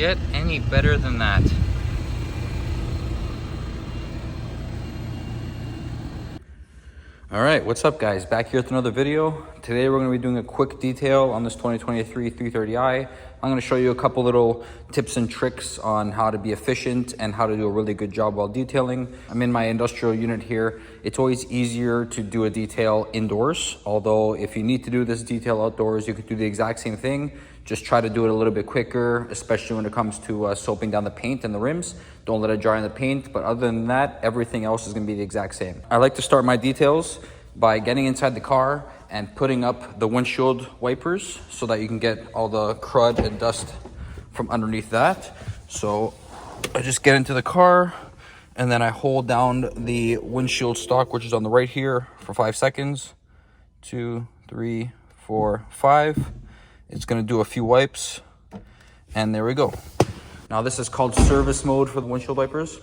get any better than that. All right, what's up guys? Back here with another video. Today we're gonna be doing a quick detail on this 2023 330i. I'm gonna show you a couple little tips and tricks on how to be efficient and how to do a really good job while detailing. I'm in my industrial unit here. It's always easier to do a detail indoors, although if you need to do this detail outdoors, you could do the exact same thing. Just try to do it a little bit quicker, especially when it comes to soaping down the paint and the rims. Don't let it dry in the paint, but other than that, everything else is gonna be the exact same. I like to start my details by getting inside the car and putting up the windshield wipers so that you can get all the crud and dust from underneath that. So I just get into the car and then I hold down the windshield stock, which is on the right here, for 5 seconds. 2, 3, 4, 5. It's gonna do a few wipes, and there we go. Now this is called service mode for the windshield wipers.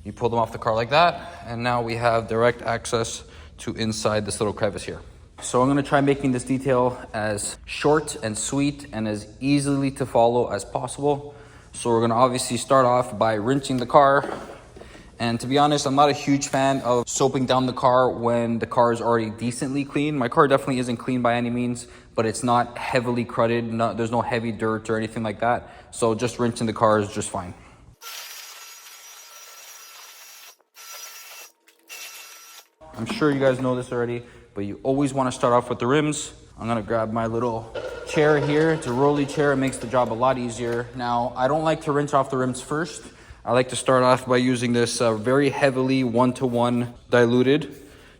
You pull them off the car like that, and now we have direct access to inside this little crevice here. So I'm gonna try making this detail as short and sweet and as easily to follow as possible. So we're gonna obviously start off by rinsing the car. And to be honest, I'm not a huge fan of soaping down the car when the car is already decently clean. My car definitely isn't clean by any means, but it's not heavily crudded. There's no heavy dirt or anything like that. So just rinsing the car is just fine. I'm sure you guys know this already, but you always want to start off with the rims. I'm gonna grab my little chair here. It's a rolly chair. It makes the job a lot easier. Now, I don't like to rinse off the rims first. I like to start off by using this very heavily 1-to-1 diluted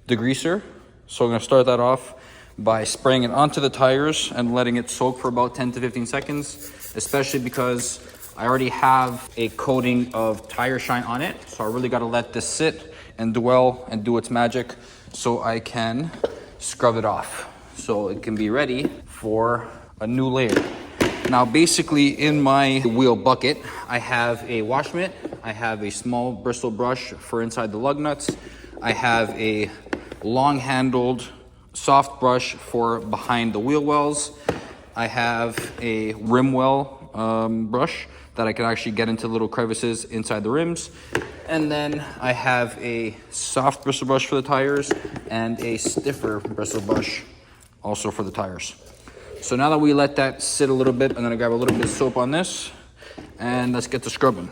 degreaser. So I'm gonna start that off by spraying it onto the tires and letting it soak for about 10 to 15 seconds, especially because I already have a coating of tire shine on it. So I really gotta let this sit and dwell and do its magic so I can scrub it off so it can be ready for a new layer. Now basically in my wheel bucket, I have a wash mitt, I have a small bristle brush for inside the lug nuts, I have a long handled soft brush for behind the wheel wells, I have a rim well brush that I can actually get into little crevices inside the rims, and then I have a soft bristle brush for the tires and a stiffer bristle brush also for the tires. So now that we let that sit a little bit, I'm gonna grab a little bit of soap on this and let's get to scrubbing.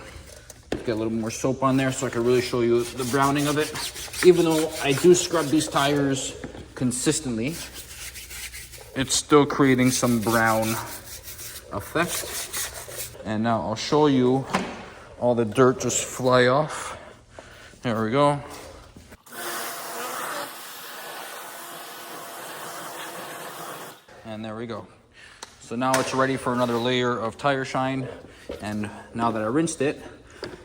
Get a little more soap on there so I can really show you the browning of it. Even though I do scrub these tires consistently, it's still creating some brown effect. And now I'll show you all the dirt just fly off. There we go. And there we go. So now it's ready for another layer of tire shine. And now that I rinsed it,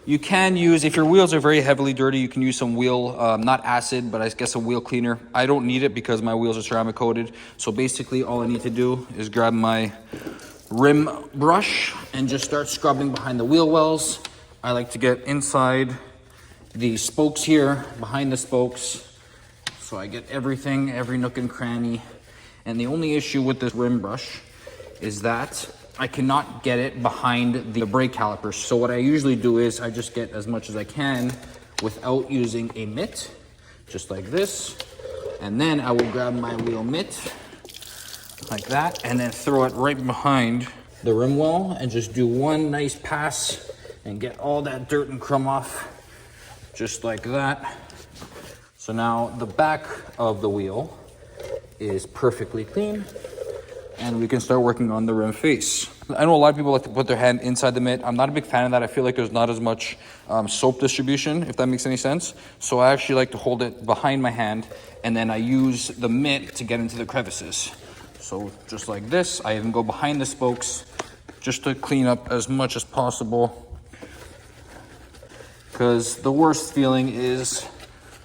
you can use, if your wheels are very heavily dirty, you can use some wheel, not acid, but I guess a wheel cleaner. I don't need it because my wheels are ceramic coated. So basically all I need to do is grab my rim brush and just start scrubbing behind the wheel wells. I like to get inside the spokes here, behind the spokes. So I get everything, every nook and cranny. And the only issue with this rim brush is that I cannot get it behind the brake calipers. So what I usually do is I just get as much as I can without using a mitt, just like this. And then I will grab my wheel mitt like that and then throw it right behind the rim well and just do one nice pass and get all that dirt and crumb off, just like that. So now the back of the wheel is perfectly clean and we can start working on the rim face. I know a lot of people like to put their hand inside the mitt. I'm not a big fan of that. I feel like there's not as much soap distribution, if that makes any sense. So I actually like to hold it behind my hand and then I use the mitt to get into the crevices. So just like this, I even go behind the spokes just to clean up as much as possible. Because the worst feeling is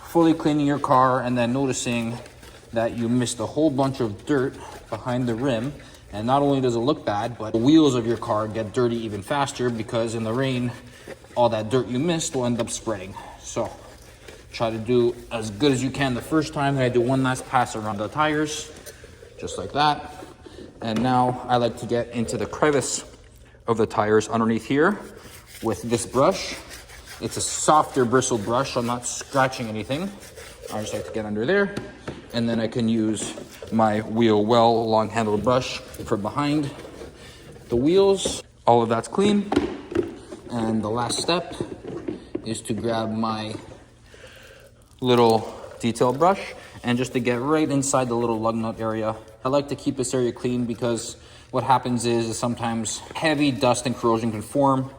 fully cleaning your car and then noticing that you missed a whole bunch of dirt behind the rim. And not only does it look bad, but the wheels of your car get dirty even faster because in the rain, all that dirt you missed will end up spreading. So try to do as good as you can the first time. Then I do one last pass around the tires, just like that. And now I like to get into the crevice of the tires underneath here with this brush. It's a softer bristle brush, so I'm not scratching anything. I just like to get under there. And then I can use my wheel well long handled brush for behind the wheels. All of that's clean. And the last step is to grab my little detail brush and just to get right inside the little lug nut area. I like to keep this area clean because what happens is sometimes heavy dust and corrosion can form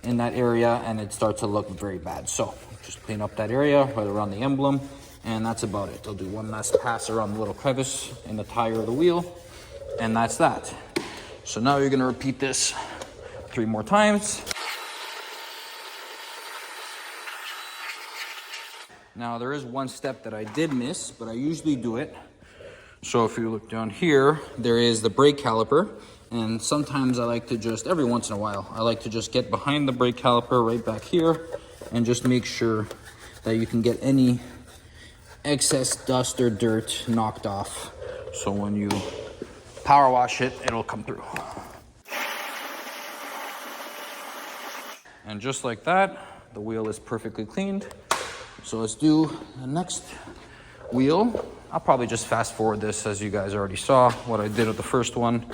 in that area and it starts to look very bad. So just clean up that area right around the emblem, and that's about it. I'll do one last pass around the little crevice in the tire of the wheel, and that's that. So now you're gonna repeat this 3 more times. Now there is one step that I did miss, but I usually do it. So if you look down here, there is the brake caliper. And sometimes I like to just, every once in a while, I like to just get behind the brake caliper right back here and just make sure that you can get any excess dust or dirt knocked off. So when you power wash it, it'll come through. And just like that, the wheel is perfectly cleaned. So let's do the next wheel. I'll probably just fast forward this as you guys already saw what I did with the first one,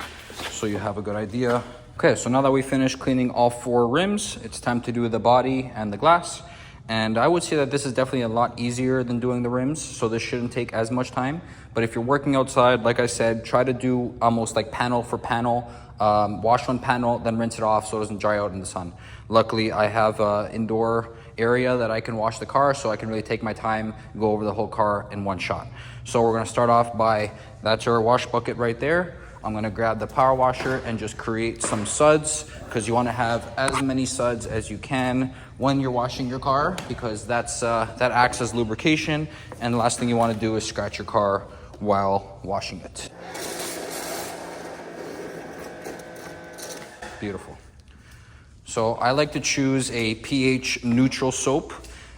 so you have a good idea. Okay, so now that we finished cleaning all 4 rims, it's time to do the body and the glass. And I would say that this is definitely a lot easier than doing the rims, so this shouldn't take as much time. But if you're working outside, like I said, try to do almost like panel for panel. Wash one panel, then rinse it off so it doesn't dry out in the sun. Luckily, I have an indoor area that I can wash the car, so I can really take my time, go over the whole car in one shot. So we're gonna start off by, that's our wash bucket right there. I'm gonna grab the power washer and just create some suds, because you wanna have as many suds as you can when you're washing your car, because that acts as lubrication, and the last thing you wanna do is scratch your car while washing it. Beautiful. So I like to choose a pH neutral soap,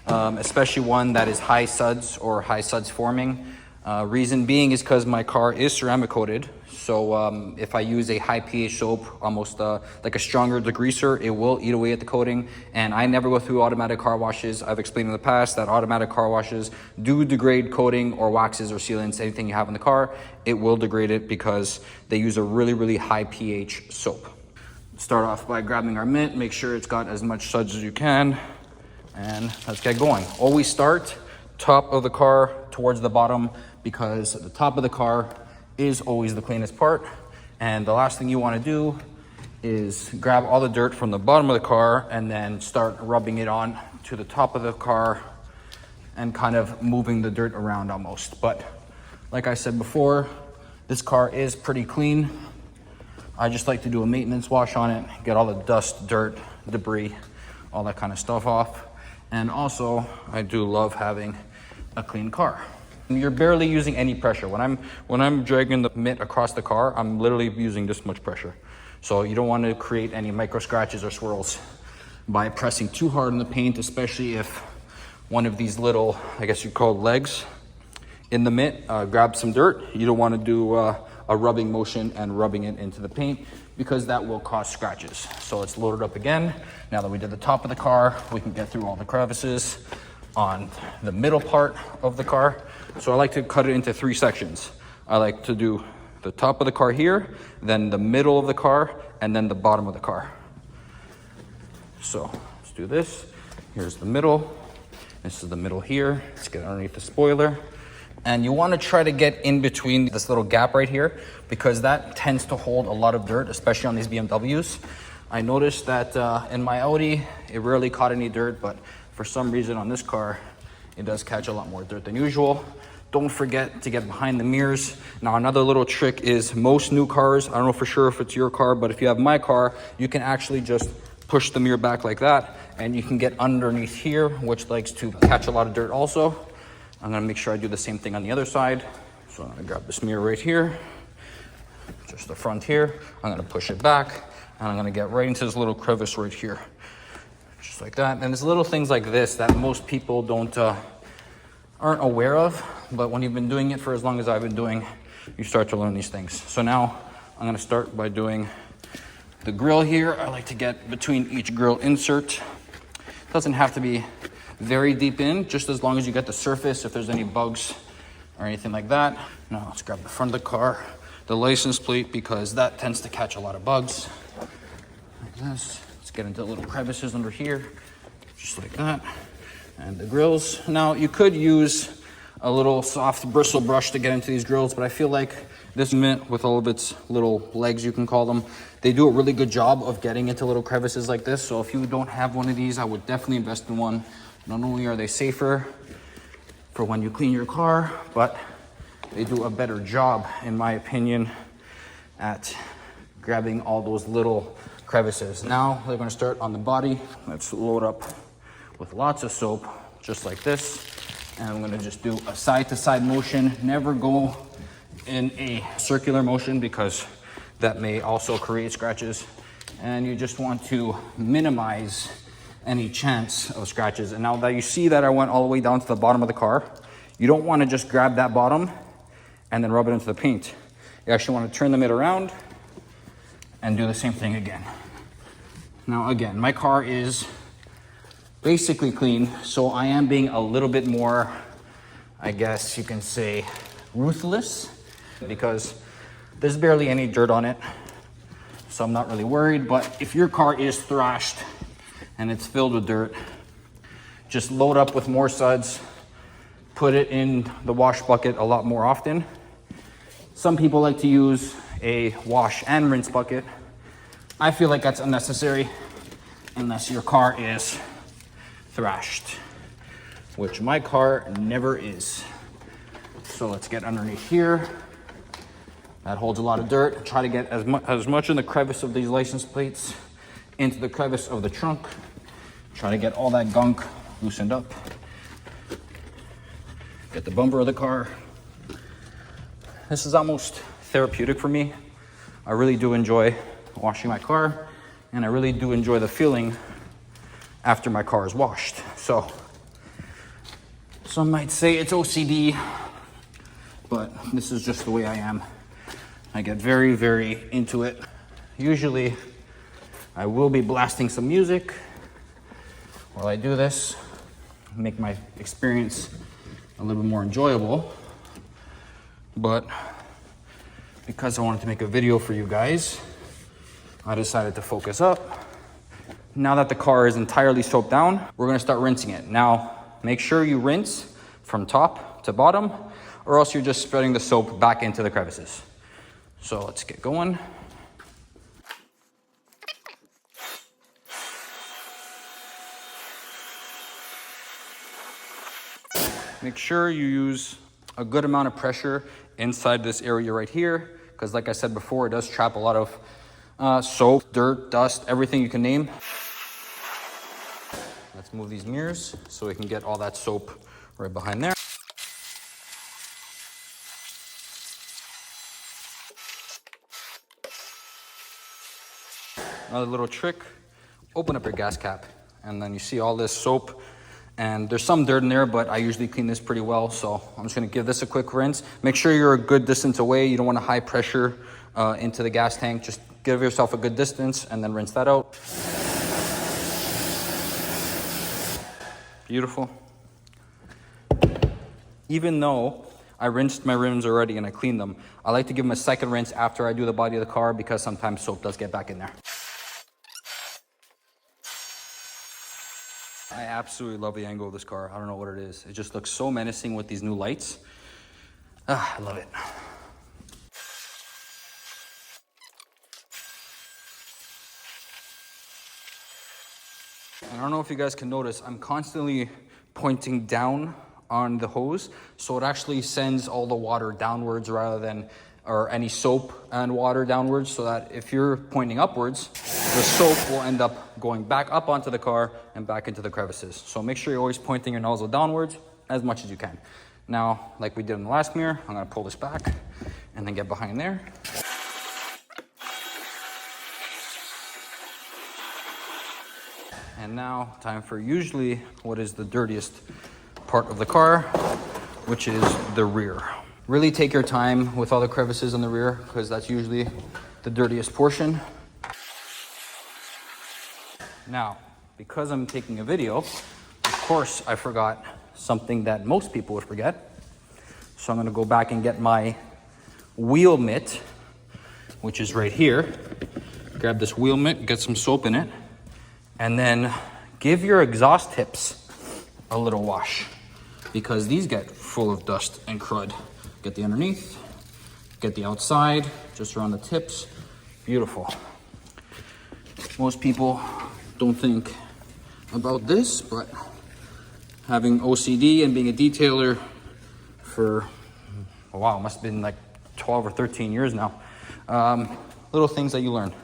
especially one that is high suds or high suds forming. Reason being is because my car is ceramic coated. So if I use a high pH soap, almost like a stronger degreaser, it will eat away at the coating. And I never go through automatic car washes. I've explained in the past that automatic car washes do degrade coating or waxes or sealants, anything you have in the car. It will degrade it because they use a really, really high pH soap. Start off by grabbing our mitt, make sure it's got as much suds as you can, and let's get going. Always start top of the car towards the bottom, because the top of the car is always the cleanest part. And the last thing you want to do is grab all the dirt from the bottom of the car and then start rubbing it on to the top of the car and kind of moving the dirt around almost. But like I said before, this car is pretty clean. I just like to do a maintenance wash on it, get all the dust, dirt, debris, all that kind of stuff off. And also, I do love having a clean car. You're barely using any pressure. When I'm dragging the mitt across the car, I'm literally using this much pressure. So you don't want to create any micro scratches or swirls by pressing too hard on the paint, especially if one of these little, I guess you'd call legs in the mitt, grab some dirt. You don't want to do a rubbing motion and rubbing it into the paint, because that will cause scratches. So let's load it up again. Now that we did the top of the car, we can get through all the crevices on the middle part of the car. So I like to cut it into 3 sections. I like to do the top of the car here, then the middle of the car, and then the bottom of the car. So let's do this. Here's the middle. This is the middle here. Let's get underneath the spoiler. And you want to try to get in between this little gap right here, because that tends to hold a lot of dirt, especially on these BMWs. I noticed that in my Audi, it rarely caught any dirt, but for some reason on this car, it does catch a lot more dirt than usual. Don't forget to get behind the mirrors. Now, another little trick is most new cars, I don't know for sure if it's your car, but if you have my car, you can actually just push the mirror back like that, and you can get underneath here, which likes to catch a lot of dirt also. I'm gonna make sure I do the same thing on the other side. So I'm gonna grab this mirror right here, just the front here. I'm gonna push it back, and I'm gonna get right into this little crevice right here. Just like that. And there's little things like this that most people aren't aware of, but when you've been doing it for as long as I've been doing, you start to learn these things. So now I'm gonna start by doing The grill here, I like to get between each grill insert. Doesn't have to be very deep in, just as long as you get the surface, if there's any bugs or anything like that. Now let's grab the front of the car, the license plate, because that tends to catch a lot of bugs. Like this. Let's get into the little crevices under here, just like that. And the grills. Now you could use a little soft bristle brush to get into these grills, but I feel like this mint with all of its little legs, you can call them, they do a really good job of getting into little crevices like this. So if you don't have one of these, I would definitely invest in one. Not only are they safer for when you clean your car, but they do a better job, in my opinion, at grabbing all those little crevices. Now they're gonna start on the body. Let's load up with lots of soap, just like this. And I'm gonna just do a side-to-side motion. Never go in a circular motion because that may also create scratches. And you just want to minimize any chance of scratches. And now that you see that I went all the way down to the bottom of the car, you don't want to just grab that bottom and then rub it into the paint. You actually want to turn the mitt around and do the same thing again. Now again, my car is basically clean, so I am being a little bit more, I guess you can say, ruthless, because there's barely any dirt on it, so I'm not really worried. But if your car is thrashed and it's filled with dirt, just load up with more suds, put it in the wash bucket a lot more often. Some people like to use a wash and rinse bucket. I feel like that's unnecessary unless your car is thrashed, which my car never is. So let's get underneath here. That holds a lot of dirt. Try to get as much in the crevice of these license plates into the crevice of the trunk. Try to get all that gunk loosened up. Get the bumper of the car. This is almost therapeutic for me. I really do enjoy washing my car, and I really do enjoy the feeling after my car is washed. So some might say it's OCD, but this is just the way I am. I get very, very into it. Usually I will be blasting some music while I do this, make my experience a little bit more enjoyable. But because I wanted to make a video for you guys, I decided to focus up. Now that the car is entirely soaped down, we're gonna start rinsing it. Now, make sure you rinse from top to bottom, or else you're just spreading the soap back into the crevices. So let's get going. Make sure you use a good amount of pressure inside this area right here, because like I said before, it does trap a lot of soap, dirt, dust, everything you can name. Let's move these mirrors so we can get all that soap right behind there. Another little trick, open up your gas cap, and then you see all this soap, and there's some dirt in there, but I usually clean this pretty well, so I'm just gonna give this a quick rinse. Make sure you're a good distance away. You don't want to high pressure into the gas tank. Just give yourself a good distance and then rinse that out. Beautiful. Even though I rinsed my rims already and I cleaned them, I like to give them a second rinse after I do the body of the car, because sometimes soap does get back in there. I absolutely love the angle of this car. I don't know what it is. It just looks so menacing with these new lights. I love it. I don't know if you guys can notice, I'm constantly pointing down on the hose, so it actually sends all the water downwards rather than, or any soap and water downwards, so that if you're pointing upwards, the soap will end up going back up onto the car and back into the crevices. So make sure you're always pointing your nozzle downwards as much as you can. Now, like we did in the last mirror, I'm gonna pull this back and then get behind there. And now, time for usually what is the dirtiest part of the car, which is the rear. Really take your time with all the crevices in the rear, because that's usually the dirtiest portion. Now, because I'm taking a video, of course I forgot something that most people would forget. So I'm gonna go back and get my wheel mitt, which is right here. Grab this wheel mitt, get some soap in it, and then give your exhaust tips a little wash, because these get full of dust and crud. Get the underneath, get the outside, just around the tips. Beautiful. Most people don't think about this, but having OCD and being a detailer for, wow, must have been like 12 or 13 years now. Little things that you learn.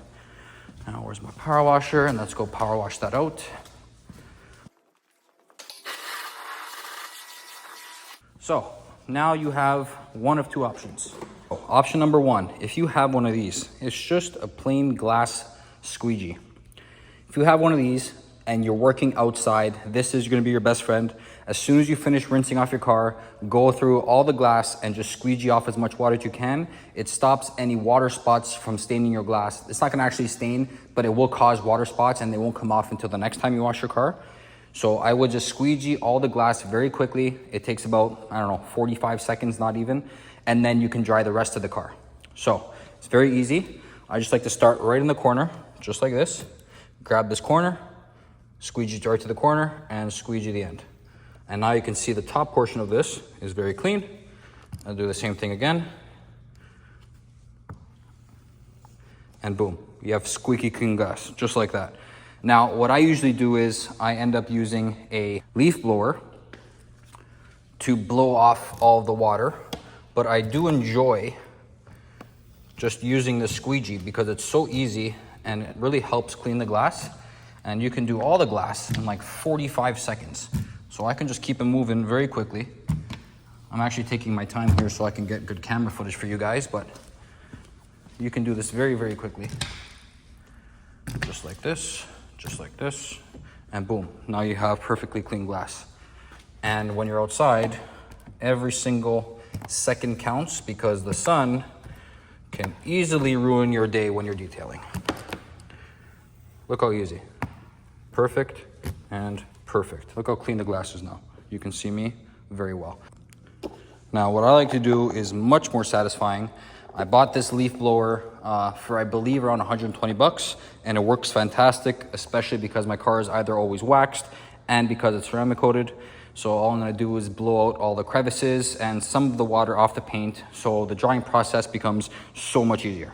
Now, where's my power washer? And let's go power wash that out. So now you have one of two options. Option number one, if you have one of these, it's just a plain glass squeegee. If you have one of these and you're working outside, this is gonna be your best friend. As soon as you finish rinsing off your car, go through all the glass and just squeegee off as much water as you can. It stops any water spots from staining your glass. It's not gonna actually stain, but it will cause water spots and they won't come off until the next time you wash your car. So I would just squeegee all the glass very quickly. It takes about, 45 seconds, not even. And then you can dry the rest of the car. So it's very easy. I just like to start right in the corner, just like this. Grab this corner, squeegee right to the corner, and squeegee the end. And now you can see the top portion of this is very clean. I'll do the same thing again. And boom, you have squeaky clean glass, just like that. Now, what I usually do is I end up using a leaf blower to blow off all of the water, but I do enjoy just using the squeegee because it's so easy and it really helps clean the glass. And you can do all the glass in like 45 seconds. So I can just keep it moving very quickly. I'm actually taking my time here so I can get good camera footage for you guys, but you can do this very, very quickly. Just like this, and boom, now you have perfectly clean glass. And when you're outside, every single second counts because the sun can easily ruin your day when you're detailing. Look how easy. Perfect and perfect. Look how clean the glass is now. You can see me very well. Now, what I like to do is much more satisfying. I bought this leaf blower for, I believe, around 120 bucks, and it works fantastic, especially because my car is either always waxed and because it's ceramic coated. So all I'm gonna do is blow out all the crevices and some of the water off the paint, so the drying process becomes so much easier.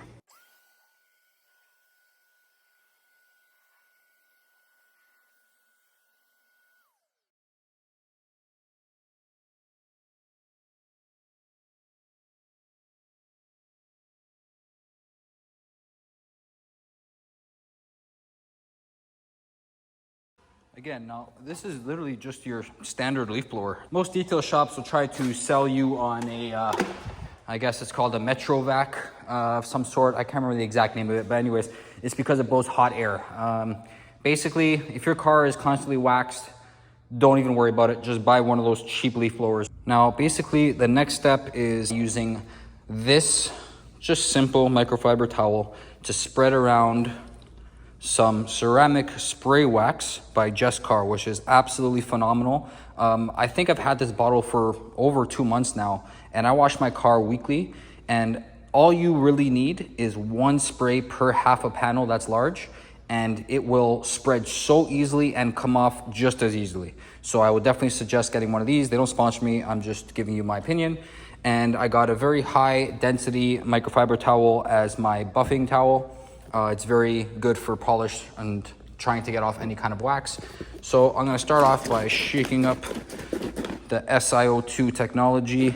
Again, now this is literally just your standard leaf blower. Most detail shops will try to sell you on a, I guess it's called a Metrovac of some sort. I can't remember the exact name of it, but anyways, it's because it blows hot air. Basically, if your car is constantly waxed, don't even worry about it. Just buy one of those cheap leaf blowers. Now, basically, the next step is using this just simple microfiber towel to spread around some ceramic spray wax by Just Car, which is absolutely phenomenal. I think I've had this bottle for over 2 months now, and I wash my car weekly, and all you really need is one spray per half a panel that's large, and it will spread so easily and come off just as easily. So I would definitely suggest getting one of these. They don't sponsor me, I'm just giving you my opinion. And I got a very high density microfiber towel as my buffing towel. It's very good for polish and trying to get off any kind of wax. So I'm gonna start off by shaking up the SiO2 technology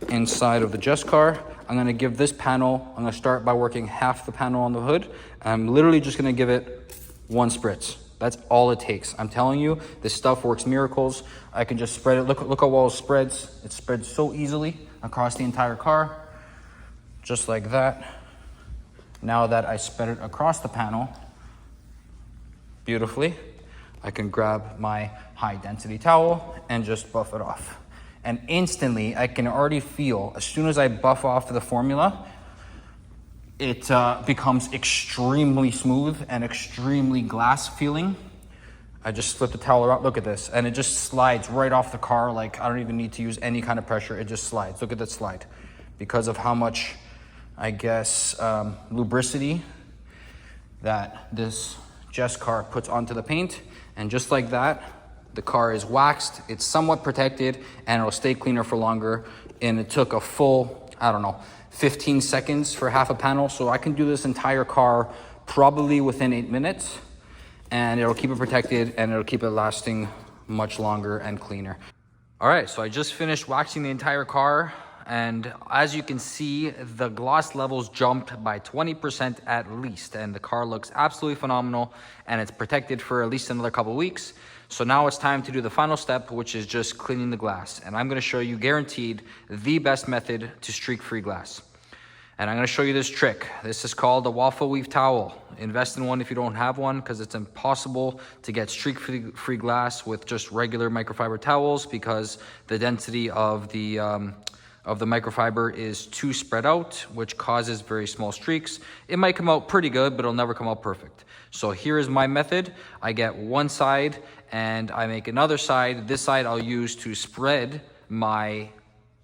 inside of the Just Car. I'm gonna give this panel, I'm gonna start by working half the panel on the hood. I'm literally just gonna give it one spritz. That's all it takes. I'm telling you, this stuff works miracles. I can just spread it. Look how well it spreads. It spreads so easily across the entire car, just like that. Now that I spread it across the panel beautifully, I can grab my high density towel and just buff it off. And instantly, I can already feel, as soon as I buff off the formula, it becomes extremely smooth and extremely glass feeling. I just flip the towel around, look at this, and it just slides right off the car. Like, I don't even need to use any kind of pressure, it just slides. Look at that slide. Because of how much, I guess, lubricity that this Jess car puts onto the paint. And just like that, the car is waxed, it's somewhat protected, and it'll stay cleaner for longer. And it took a full, I don't know, 15 seconds for half a panel. So I can do this entire car probably within 8 minutes. And it'll keep it protected and it'll keep it lasting much longer and cleaner. All right, so I just finished waxing the entire car, and as you can see, the gloss levels jumped by 20% at least, and the car looks absolutely phenomenal, and it's protected for at least another couple of weeks. So now it's time to do the final step, which is just cleaning the glass. And I'm gonna show you, guaranteed, the best method to streak-free glass. And I'm gonna show you this trick. This is called a waffle weave towel. Invest in one if you don't have one, because it's impossible to get streak-free glass with just regular microfiber towels, because the density of the microfiber is too spread out, which causes very small streaks. It might come out pretty good, but it'll never come out perfect. So here is my method. I get one side and I make another side. This side I'll use to spread my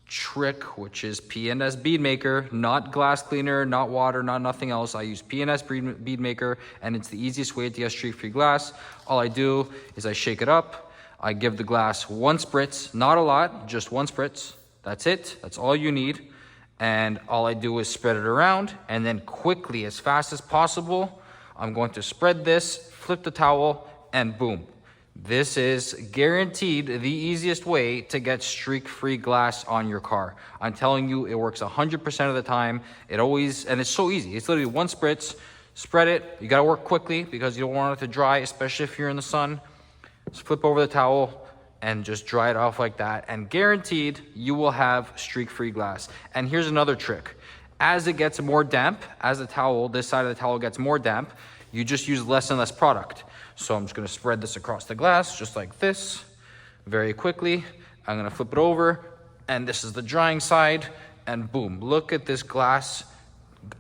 trick, which is P&S bead maker, not glass cleaner, not water, not nothing else. I use P&S bead maker, and it's the easiest way to get streak-free glass. All I do is I shake it up. I give the glass one spritz, not a lot, just one spritz. That's it. That's all you need. And all I do is spread it around, and then quickly, as fast as possible, I'm going to spread this, flip the towel, and boom. This is guaranteed the easiest way to get streak-free glass on your car. I'm telling you, it works 100% of the time. And it's so easy. It's literally one spritz, spread it. You gotta work quickly because you don't want it to dry, especially if you're in the sun. Just flip over the towel and just dry it off like that. And guaranteed, you will have streak-free glass. And here's another trick. As it gets more damp, as the towel, this side of the towel gets more damp, you just use less and less product. So I'm just gonna spread this across the glass, just like this, very quickly. I'm gonna flip it over, and this is the drying side, and boom, look at this glass.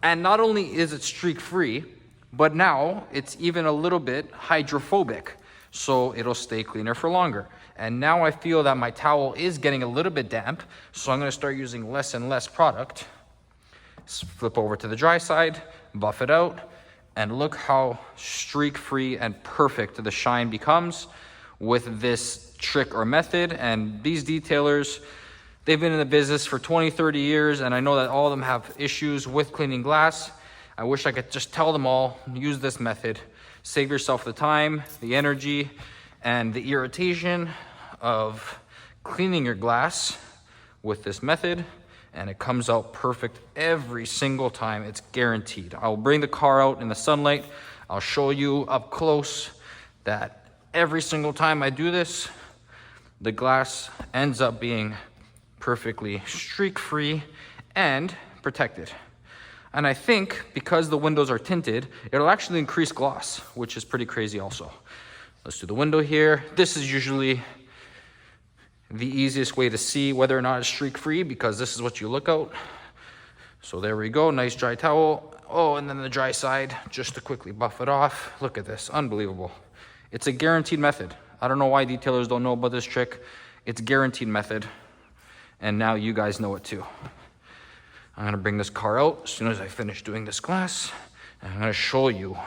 And not only is it streak-free, but now it's even a little bit hydrophobic, so it'll stay cleaner for longer. And now I feel that my towel is getting a little bit damp, so I'm gonna start using less and less product. Flip over to the dry side, buff it out, and look how streak-free and perfect the shine becomes with this trick or method. And these detailers, they've been in the business for 20, 30 years, and I know that all of them have issues with cleaning glass. I wish I could just tell them all, use this method. Save yourself the time, the energy, and the irritation of cleaning your glass with this method. And it comes out perfect every single time. It's guaranteed. I'll bring the car out in the sunlight. I'll show you up close that every single time I do this, the glass ends up being perfectly streak-free and protected. And I think because the windows are tinted, it'll actually increase gloss, which is pretty crazy also. Let's do the window here. This is usually the easiest way to see whether or not it's streak-free, because this is what you look out. So there we go, nice dry towel. Oh, and then the dry side, just to quickly buff it off. Look at this, unbelievable. It's a guaranteed method. I don't know why detailers don't know about this trick. It's a guaranteed method, and now you guys know it too. I'm gonna bring this car out as soon as I finish doing this glass, and I'm gonna show you.